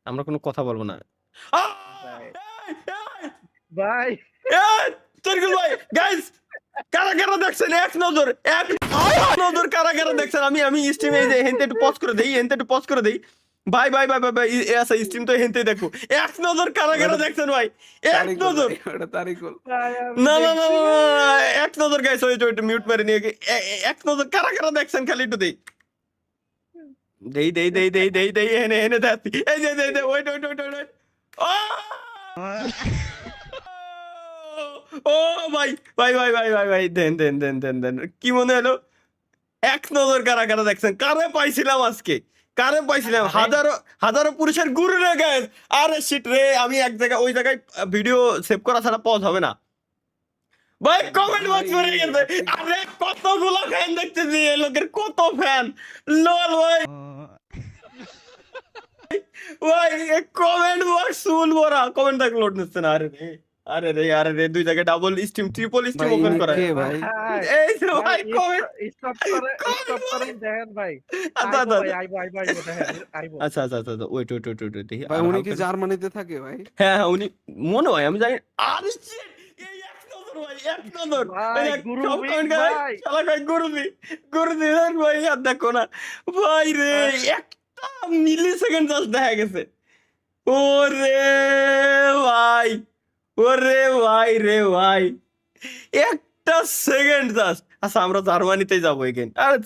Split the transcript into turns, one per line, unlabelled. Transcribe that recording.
আমরা কোনো কথা বলবো না।
ভাই
এই, এই,
ভাই
এই, তরিকুল ভাই, গাইস, কারা কারা দেখছেন এক নজর, এক নজর কারা কারা দেখছেন? আমি স্ট্রিমে এই যে হেনতে একটু পজ করে দেই, হেনতে একটু পজ করে দেই। ভাই ভাই ভাই ভাই ভাই, আচ্ছা স্ট্রিম তো হেনতে দেখো। এক নজর কারা কারা দেখছেন ভাই? এক
তারিকুল
নজর।
ভাই, ওটা তারিকুল।
ভাই আমি
না না না
দেখছি
না,
না।
না, না, এক নজর গাইস, ওই যে ওইটা মিউট মেরে নিয়ে এক নজর কারা কারা দেখছেন খালি একটু দেই। দেই দেই দেই দেই দেই দেই, এনে এনে দেখছি, এই যে দেই দেই, ওয়েট ওয়েট ওয়েট ওয়েট। ও ভাই ভাই ভাই ভাই ভাই ভাই, দেন দেন দেন দেন দেন, কি মনে হলো? এক নজর কারা কারা দেখছেন? কারে পাইছিলাম আজকে, কারে পাইছিলাম?
আরে
হাজারো হাজারো পুরুষের গুরু রে গাইস। আরে শিট রে, আমি এক জায়গায় ওই জায়গায় ভিডিও সেভ করা ছাড়া পজ হবে না ভাই। কমেন্ট
ভাই,
বক্স ভরে গেছে। আরে কতগুলো ফ্যান দেখতেছি, এই লোকের কত ফ্যান। লল ভাই, ভাই কমেন্ট বক্স ফুল ভরা, কমেন্ট দেখ লোড নিচ্ছে না। আরে রে, আরে রে, আরে রে, দুই জায়গায় ডাবল স্ট্রিম ট্রিপল স্ট্রিম
ভাই,
ওপেন
ইনি
করা।
কে ভাই?
ভাই
এই যে
ভাই
ভাই কমেন্ট,
স্টপ করে
কমেন্ট
স্টপ
ভাই।
করেন দেখেন ভাই।
আচ্ছা
আইবো
আচ্ছা
ভাই আইবো আইবো আইবো দেখেন আইবো।
আচ্ছা আচ্ছা আচ্ছা আচ্ছা, ওয়েট ওয়েট ওয়েট ওয়েট, দেখি
ভাই
আর
উনি কি
হালকা।
জার্মানিতে থাকে ভাই?
হ্যাঁ হ্যাঁ, উনি মনে হয়, আমি জানি। আরে shit! এই এক নজর ভাই, এক নজর।
ভাই
এই দেখ,
গুরু
সব
মিট
কমেন্ট গায়,
ভাই
শালা কয় গুরুজি, গুরুজি, দেখ ভাই, আর দেখো না ভাই রে, একটা মিলি সেকেন্ড জাস্ট দেখা গেছে। ওরে ভাই, ওরে ভাই রে ভাই, একটা সেকেন্ড জাস্ট। আচ্ছা আমরা জার্মানিতে যাবো এগেন। আরে